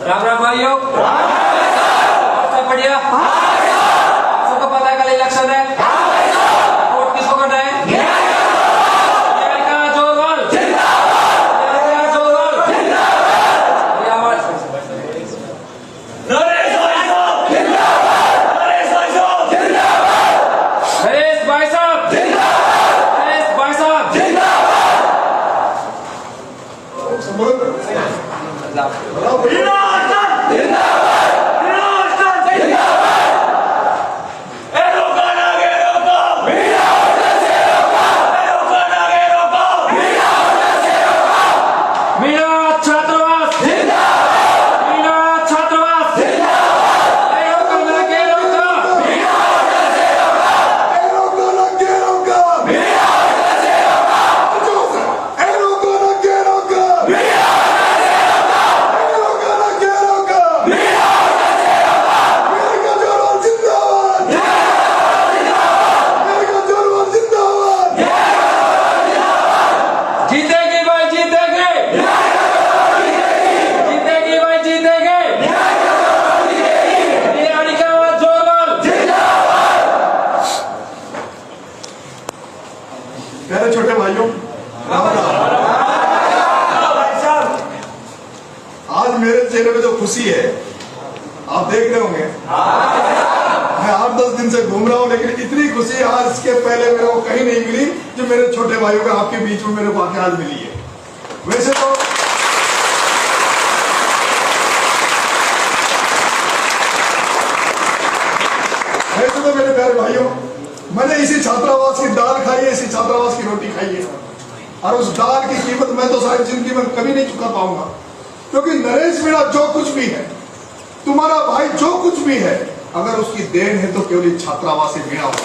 राम राम भाइयों, सब बढ़िया। सबको पता है कल इलेक्शन है, वोट किसको करना है? न्याय का जोरदार जिंदाबाद, न्याय का जोरदार जिंदाबाद। नरेश भाई साहब जिंदाबाद, नरेश भाई साहब जिंदाबाद, नरेश भाई साहब जिंदाबाद, नरेश भाई साहब जिंदाबाद। मेरे छोटे भाइयों, आज मेरे चेहरे पे जो खुशी है आप देख रहे होंगे। मैं 8-10 दिन से घूम रहा हूँ, लेकिन इतनी खुशी आज इसके पहले मेरे को कहीं नहीं मिली जो मेरे छोटे भाइयों का आपके बीच में मेरे को आके आज मिली है। वैसे तो मेरे प्यारे भाइयों, मैंने इसी छात्रावास की दाल खाई है, इसी छात्रावास की रोटी खाई है, और उस दाल की कीमत मैं तो शायद जिंदगी में कभी नहीं चुका पाऊंगा। क्योंकि नरेश मीणा जो कुछ भी है, तुम्हारा भाई जो कुछ भी है, अगर उसकी देन है तो केवल छात्रावास से मीणा होगा।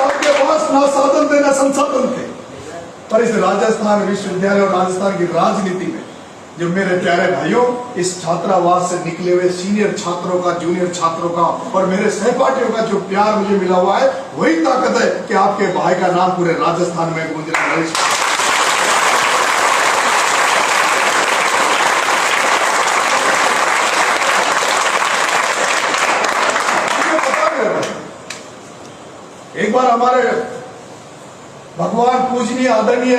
आपके पास ना साधन थे ना संसाधन थे, पर इस राजस्थान विश्वविद्यालय और राजस्थान की राजनीति में जो मेरे प्यारे भाइयों इस छात्रावास से निकले हुए सीनियर छात्रों का, जूनियर छात्रों का और मेरे सहपाठियों का जो प्यार मुझे मिला हुआ है, वही ताकत है कि आपके भाई का नाम पूरे राजस्थान में गूंज रहा है। एक बार हमारे भगवान पूजनीय आदरणीय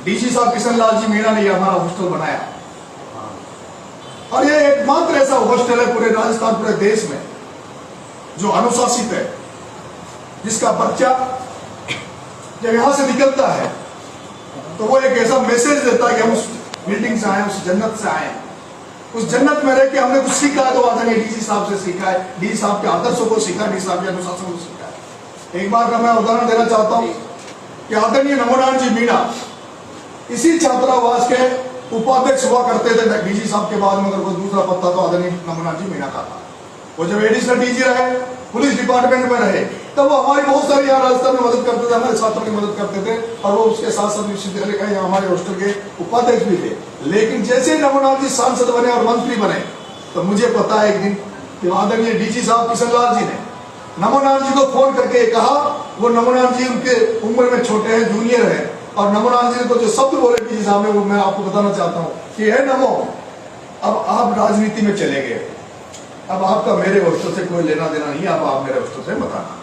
डीसी साहब किशन लाल जी मीणा ने हमारा हॉस्टल बनाया, और ये एकमात्र ऐसा हॉस्टल है पूरे राजस्थान, पूरे देश में जो अनुशासित है, जिसका बच्चा जब यहां से निकलता है तो वो एक ऐसा मैसेज देता है कि हम उस बिल्डिंग से आए, उस जन्नत से आए, उस जन्नत में रह के हमने कुछ सीखा है तो आदरणीय डीसी साहब से सीखा है, डीसी साहब के आदर्शों को सीखा, डीसी साहब के अनुशासन को सीखा है। एक बार का मैं उदाहरण देना चाहता हूं कि आदरणीय नमोनारायण जी मीणा इसी छात्रावास के उपाध्यक्ष हुआ करते थे। डीजी साहब के बाद में अगर कोई दूसरा पत्ता तो आदरणीय नमोनारायण जी मीणा का था। वो जब एडिशनल डीजी रहे, पुलिस डिपार्टमेंट में रहे, तब वो हमारी बहुत सारी यहाँ राजस्थान में मदद करते थे, हमारे छात्रों की मदद करते थे, और वो उसके साथ साथ विश्वविद्यालय का हमारे हॉस्टल के उपाध्यक्ष भी थे। लेकिन जैसे ही नमोनारायण जी सांसद बने और मंत्री बने, तो मुझे पता है एक दिन कि आदरणीय डीजी साहब किशन लाल जी ने नमोनारायण जी को फोन करके कहा, वो नमोनारायण जी उनके उम्र में छोटे हैं, जूनियर है, और नमोनारायण जी को जो शब्द बोले डीजी साहब ने, वो मैं आपको बताना चाहता हूँ कि है नमो, अब आप राजनीति में चले गए, अब आपका मेरे हॉस्टल से कोई लेना देना नहीं, अब आप मेरे हॉस्टल से मत आना।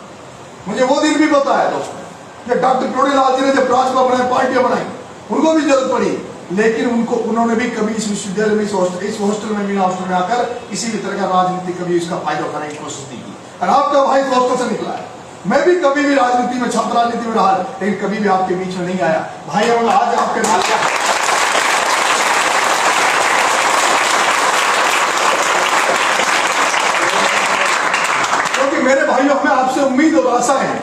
मुझे वो दिन भी पता है दोस्तों, जब डॉक्टर टोडीलाल जी ने जब भाजपा बनाई, पार्टियां बनाई, उनको भी जरूरत पड़ी, लेकिन उन्होंने भी कभी इस विश्वविद्यालय में, इस हॉस्टल में, मीणा हॉस्टल में आकर किसी भी तरह का राजनीति कभी इसका फायदा उठाने की कोशिश नहीं की। और आपका भाई हॉस्टल से निकला है, मैं भी कभी भी राजनीति में, छात्र राजनीति में रहा, लेकिन कभी भी आपके बीच में नहीं आया। भाई हम आज आपके आपसे उम्मीद और आशाएं हैं।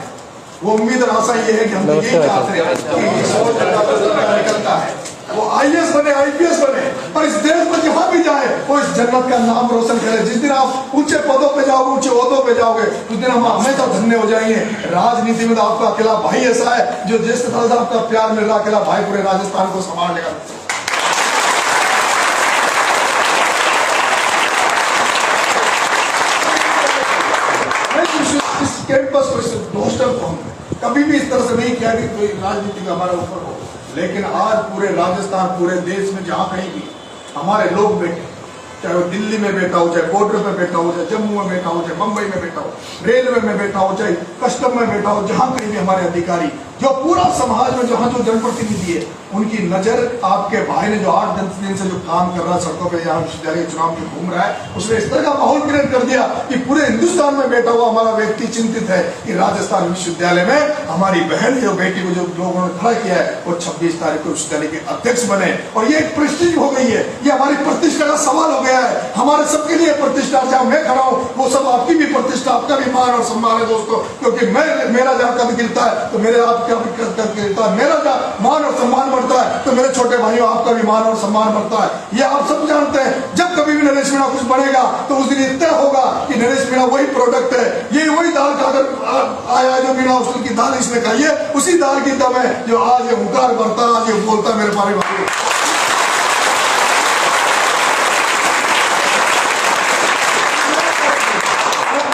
वो उम्मीद और आशा ये है कि हम तो यही चाहते हैं कि इस होस्टल का जो लड़का निकलता है वो IAS बने, IPS बने, और इस देश में जहां भी जाए वो इस जन्नत का नाम रोशन करे। जिस दिन आप ऊंचे पदों पे जाओगे, ऊंचे ओहदों पे जाओगे, उस दिन हम हमेशा धन्य हो जाएंगे। राजनीति में तो आपका अकेला भाई ऐसा है जो जिस तरह से आपका प्यार मिल रहा, अकेला भाई पूरे राजस्थान को संभाल लेगा। इस कैंपस को, इस हॉस्टल को कभी भी इस तरह से नहीं किया कि कोई राजनीति का हमारे ऊपर हो, लेकिन आज पूरे राजस्थान, पूरे देश में जहां कहीं भी हमारे लोग बैठे, चाहे वो दिल्ली में बैठा हो, चाहे बॉर्डर पे बैठा हो, चाहे जम्मू में बैठा हो, चाहे मुंबई में बैठा हो, रेलवे में बैठा हो, चाहे कस्टम में बैठा हो, जहां कहीं भी हमारे अधिकारी, जो पूरा समाज में जहां जो जनप्रतिनिधि है, उनकी नजर आपके भाई ने जो 8-10 दिन से जो काम कर रहा है सड़कों पे, यहाँ विश्वविद्यालय चुनाव में घूम रहा है, उसने इस तरह का माहौल क्रिएट कर दिया कि पूरे हिंदुस्तान में बैठा हुआ हमारा व्यक्ति चिंतित है कि राजस्थान विश्वविद्यालय में हमारी बहन जो बेटी को जो लोगों ने खड़ा किया है वो 26 तारीख को विश्वविद्यालय के अध्यक्ष बने। और ये एक प्रेस्टीज हो गई है, ये हमारी प्रतिष्ठा का सवाल हो गया है। हमारे सबके लिए प्रतिष्ठा, जहाँ मैं खड़ा हूँ वो सब आपकी भी प्रतिष्ठा, आपका भी मान और सम्मान है दोस्तों, क्योंकि मेरा जहाँ कद गिरता है तो मेरे आपका भी कद गिरता है, मेरा जहाँ मान और सम्मान बढ़ता है तो मेरे छोटे भाइयों आपका भी मान और सम्मान बढ़ता है। ये आप सब जानते हैं। जब कभी भी नरेश मीणा कुछ बनेगा तो उस दिन इतना होगा कि नरेश मीणा वही प्रोडक्ट है, ये वही दाल खाकर आया जो मीणा हॉस्टल की दाल इसने खाई है, उसी दाल की दम है जो आज ये हुंकार भरता है, आज ये बोलता है मेरे प्यारे भाई।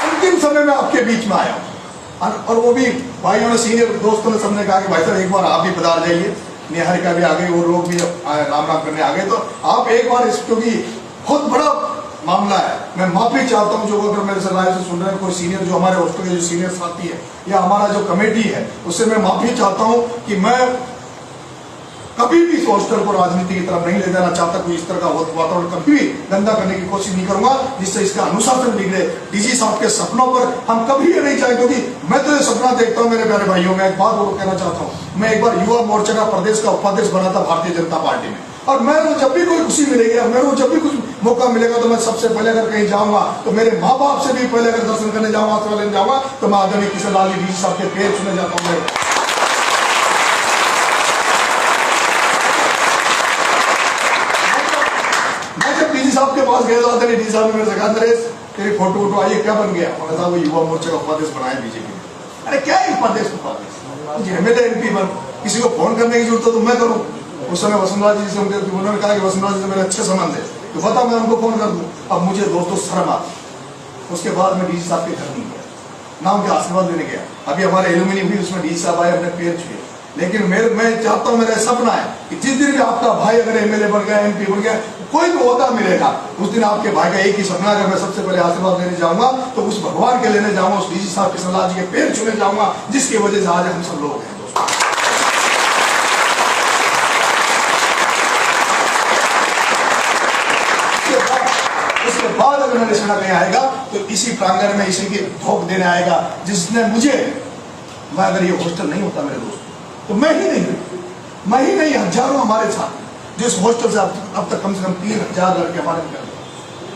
अंतिम समय में आपके बीच में आया और वो भी भाइयों ने, सीनियर दोस्तों ने, सबने कहा कि भाई साहब एक बार आप भी पधार जाइए, निहारिका भी आ गई और लोग भी राम राम करने आ गए, तो आप एक बार इस, क्योंकि बहुत बड़ा मामला है, मैं माफी चाहता हूं जो अगर मेरे से राय से सुन रहे हैं कोई सीनियर, जो हमारे हॉस्टल के जो सीनियर साथी है या हमारा जो कमेटी है, उससे मैं माफी चाहता हूं कि मैं कभी भी इस हॉस्टल को राजनीति की तरफ नहीं ले जाना चाहता। कोई इस तरह का वातावरण कभी भी गंदा करने की कोशिश नहीं करूंगा जिससे इसका अनुशासन बिगड़े। डीजी साहब के सपनों पर हम कभी ये नहीं चाहेंगे, क्योंकि मैं तो ये सपना देखता हूं मेरे प्यारे भाइयों में। एक बात और कहना चाहता हूं, मैं एक बार युवा मोर्चा का प्रदेश का उपाध्यक्ष बना था भारतीय जनता पार्टी में, और मैं जब भी कोई खुशी मिलेगी, मेरे को जब भी कुछ मौका मिलेगा तो मैं सबसे पहले अगर कहीं जाऊंगा तो मेरे माँ बाप से भी पहले अगर दर्शन करने जाऊंगा, आशीर्वाद लेने जाऊंगा, तो मैं आदरणीय किशन लाल जी डीजी साहब के पैर छूने जाता हूँ। साहब के पास गए तो आदरणीय डीजी साहब ने मेरे से कहा, नरेश तेरी फोटो वोटो आई है, क्या बन गया? मैंने कहा वो युवा मोर्चा का उपाध्यक्ष बनाया बीजेपी। अरे क्या है उपाध्यक्ष उपाध्यक्ष, MLA MP बन, किसी को फोन करने की जरूरत है तो मैं करूँ। उस समय वसुंधरा जी से उन्होंने कहा कि वसुंधरा जी से मेरे अच्छे संबंध है तो बता मैं उनको फोन कर दूं। अब मुझे दोस्तों शर्म आती। उसके बाद मैं डीजी साहब के घर नहीं गया, ना उनके आशीर्वाद लेने गया। अभी हमारे एलुमिनी हुई, उसमें डीजी साहब आए, अपने पैर छुए। लेकिन मैं चाहता हूं, मेरा सपना है कि जिस दिन भी आपका भाई अगर MLA बन गया, MP बन गया, कोई भी ओहदा मिलेगा, उस दिन आपके भाई का एक ही सपना है, अगर मैं सबसे पहले आशीर्वाद लेने जाऊंगा तो उस भगवान के लेने जाऊंगा, उस डीजी साहब किशन लाल जी के पैर छूने जाऊंगा, जिसकी वजह से आज हम सब लोग हैं दोस्तों। उसके बाद अगर नरेश मीणा कहीं आएगा तो इसी प्रांगण में इसी की धोख देने आएगा जिसने मुझे, मैं अगर ये हॉस्टल नहीं होता मेरे दोस्त तो मैं ही नहीं हजारों हमारे साथ जिस हॉस्टल से अब तक कम से कम 3000 लड़के हमारे निकल गए।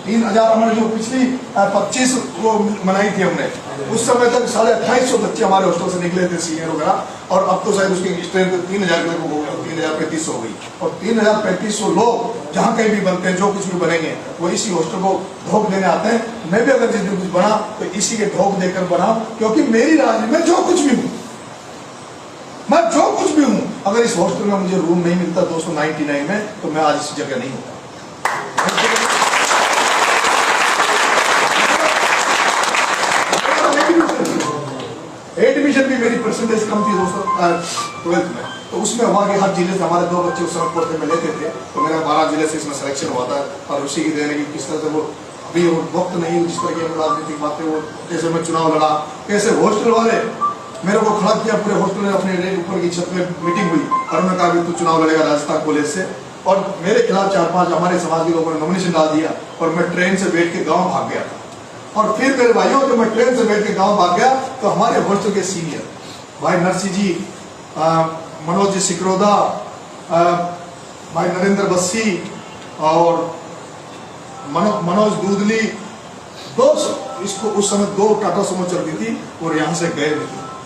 3000 हमारे जो पिछली 25 वो मनाई थी हमने, उस समय तक 2850 बच्चे हमारे हॉस्टल से निकले थे सीनियर वगैरह, और अब तो शायद उसकी स्ट्रेंथ 3000 हो गया, 3035 हो गई। और 3550 लोग जहाँ कहीं भी बनते हैं, जो कुछ भी बनेंगे वो इसी हॉस्टल को ढोक देने आते हैं। मैं भी अगर जिस दिन कुछ बना तो इसी के ढोक देकर बना, क्योंकि मेरी राजनीति में जो कुछ भी हूँ, मैं जो कुछ भी हूं, अगर इस हॉस्टल में मुझे रूम नहीं मिलता दोस्तों 99 में, तो मैं आज इस जगह नहीं होता। एडमिशन भी मेरी परसेंटेज कम थी दोस्तों 12th में, तो उसमें हुआ कि हर जिले से हमारे 2 बच्चे उस समय पढ़ते में लेते थे, तो मेरा 12 जिले से इसमें सिलेक्शन हुआ था। और उसी की देने की किस तरह से वो अभी वक्त नहीं, जिस तरह की राजनीतिक बातें, वो कैसे मैं चुनाव लड़ा, कैसे हॉस्टल वाले मेरे को खड़ा किया, पूरे हॉस्टल में अपने ऊपर की छत में मीटिंग हुई और उन्होंने कहा कि तू चुनाव लड़ेगा राजस्थान कॉलेज से, और मेरे खिलाफ 4-5 हमारे समाज के लोगों ने नॉमिनेशन डाल दिया और मैं ट्रेन से बैठ के गांव भाग गया था। और फिर मेरे भाइयों जब मैं ट्रेन से बैठ के गांव भाग गया तो हमारे हॉस्टल के सीनियर भाई नरसिंह जी, मनोज जी सिकरोदा, भाई नरेंद्र बस्सी और मनोज दूधली, इसको उस समय 2 टाटा सुमो चलती थी और यहाँ से गए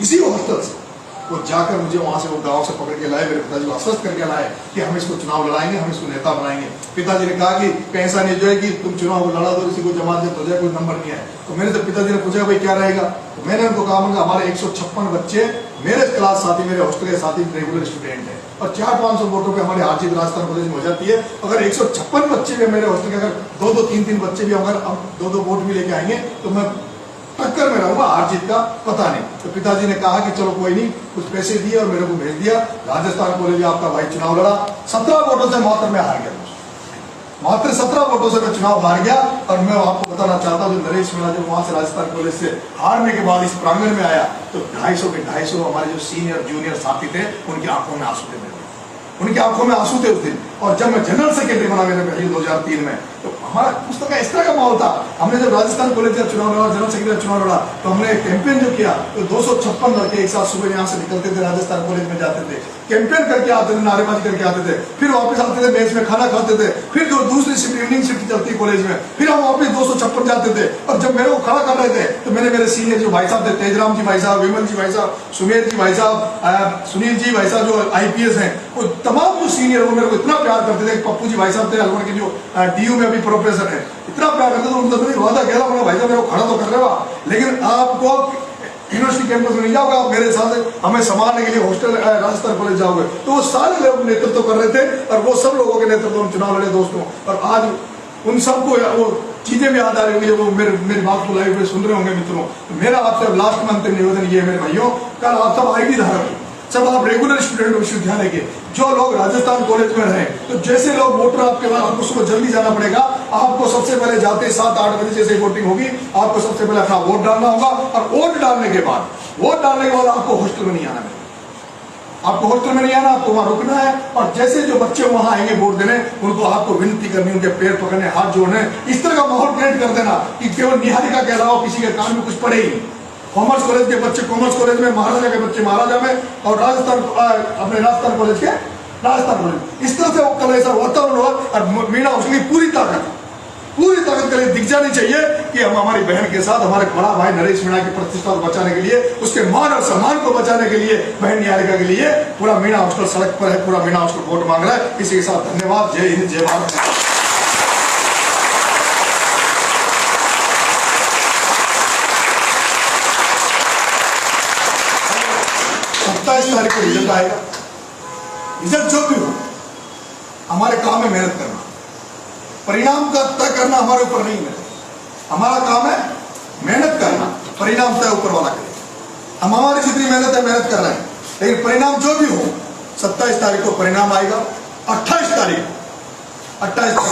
इसी हॉस्टल से वो जाकर मुझे वहां से वो गांव से पकड़ के लाए, मेरे पिताजी को आश्वस्त करके लाए कि हम इसको चुनाव लड़ाएंगे, हम इसको नेता बनाएंगे। पिताजी ने कहा कि पैसा नहीं जो है कि तुम चुनाव लड़ा दो, किसी को जमात हो जाए, कोई नंबर नहीं है। तो मेरे से पिताजी ने पूछा भाई क्या रहेगा, तो मैंने उनको कहा हमारे 156 बच्चे मेरे क्लास साथी, मेरे हॉस्टल के साथी रेगुलर स्टूडेंट है और 400-500 वोटों पे हमारी हार जीत राजस्थान कॉलेज में हो जाती है। अगर 156 बच्चे भी मेरे हॉस्टल के अगर 2-2, 3-3 बच्चे भी अगर हम 2-2 वोट भी लेके आएंगे तो मैं टक्कर में रहूंगा, हार जीत का पता नहीं। तो पिताजी ने कहा कि चलो कोई नहीं, कुछ पैसे दिए और मेरे को भेज दिया। राजस्थान कॉलेज में आपका भाई चुनाव लड़ा, 17 वोटों से मात्र में हार गया, मात्र 17 वोटों से मैं चुनाव हार गया। और मैं आपको बताना चाहता हूँ नरेश मीणा जब वहां से राजस्थान कॉलेज से हारने के बाद इस प्रांगण में आया तो 250 हमारे जो सीनियर जूनियर साथी थे उनकी आंखों में आंसू थे, उनकी आंखों में आंसू थे उस दिन। और जब मैं जनरल सेक्रेटरी बना मेरे पहले 2003 में, तो हमारा उस तरह का इस तरह का माहौल था। हमने जब राजस्थान कॉलेज का चुनाव लड़ा, जनरल सेक्रेटरी चुनाव लड़ा, तो हमने एक कैंपेन जो किया तो 256 लड़के एक साथ सुबह यहाँ से निकलते थे, राजस्थान कॉलेज में जाते थे, कैंपेन करके आते थे, नारेबाजी करके आते थे, फिर वापस आते थे, मेज में खाना खाते थे, फिर जो दूसरी शिफ्ट इवनिंग शिफ्ट चलती कॉलेज में, फिर हम वापस 256 जाते थे। और जब मेरे को खड़ा कर रहे थे तो मैंने मेरे सीनियर जो भाई साहब थे, तेजराम जी भाई साहब, विमल जी भाई साहब, सुमेर जी भाई साहब, सुनील जी भाई साहब जो IPS हैं, वो तमाम जो सीनियर वो मेरे को इतना प्यार करते थे। पप्पू जी भाई साहब थे अलवर के जो DU में अभी प्रोफेसर है, इतना प्यार करते थे। उनको मैंने वादा कह रहा हूँ भाई साहब मेरे को खड़ा तो कर रहे हो, लेकिन आपको यूनिवर्सिटी कैंपस में नहीं जाओगे, आप मेरे साथ हमें संभालने के लिए हॉस्टल राजस्थान कॉलेज जाओगे। तो वो सारे लोग नेतृत्व कर रहे थे और वो सब लोगों के नेतृत्व में चुनाव लड़े दोस्तों। और आज उन सबको वो चीजें भी याद आ रही होंगी, वो मेरी बात को लाइव में सुन रहे होंगे मित्रों। तो मेरा आपसे लास्ट में अंतिम निवेदन ये है मेरे भाइयों, कल आप सब ID धारक, सब आप रेगुलर स्टूडेंट विश्वविद्यालय के, जो लोग राजस्थान कॉलेज में रहे, तो जैसे लोग वोटर आपके बाद आपको सुबह जल्दी जाना पड़ेगा, आपको सबसे पहले जाते 7-8 बजे जैसे वोटिंग होगी, आपको सबसे पहले अपना वोट डालना होगा। और वोट डालने के बाद आपको हॉस्टल में नहीं आना है, आपको हॉस्टल में नहीं आना, आपको वहां रुकना है। और जैसे जो बच्चे वहां आएंगे वोट देने, उनको आपको विनती करनी, उनके पैर पकड़ने, हाथ जोड़ने, इस तरह का माहौल क्रिएट कर देना कि केवल निहारिका के अलावा किसी के कान में कुछ पड़े ही। कॉमर्स कॉलेज के बच्चे कॉमर्स कॉलेज में, महाराजा के बच्चे महाराजा में, और अपने राजस्थान कॉलेज के राजस्थान कॉलेज, इस तरह से वो कल ऐसा वातावरण हुआ। और मीणा उसकी पूरी ताकत के लिए दिख जानी चाहिए कि हम हमारी बहन के साथ, हमारे बड़ा भाई नरेश मीणा की प्रतिष्ठा को बचाने के लिए, उसके मान और सम्मान को बचाने के लिए, बहन निहारिका के लिए पूरा मीणा हॉस्टल सड़क पर है, पूरा मीणा हॉस्टल वोट मांग रहा है। इसी के साथ धन्यवाद। जय हिंद, जय भारत। 27 तारीख को रिजल्ट आएगा। रिजल्ट जो भी हो, हमारे काम है मेहनत करना, परिणाम का तय करना हमारे ऊपर नहीं है। हमारा काम है मेहनत करना, परिणाम तय ऊपर वाला करे। हम हमारी जितनी मेहनत है मेहनत कर रहे हैं, लेकिन परिणाम जो भी हो 27 तारीख को परिणाम आएगा। 28 तारीख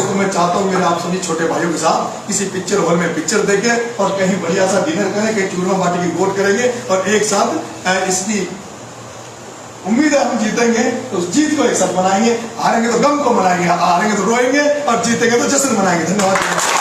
को मैं चाहता हूं मेरे आप सभी छोटे भाइयों के साथ किसी पिक्चर हॉल में पिक्चर देखें और कहीं बढ़िया सा डिनर करें, कहीं चूरमा बाटी की गोट करेंगे और एक साथ इसकी उम्मीद है हम जीतेंगे तो उस जीत को एक साथ मनाएंगे। हारेंगे तो गम को मनाएंगे, हारेंगे तो रोएंगे और जीतेंगे तो जश्न मनाएंगे। धन्यवाद।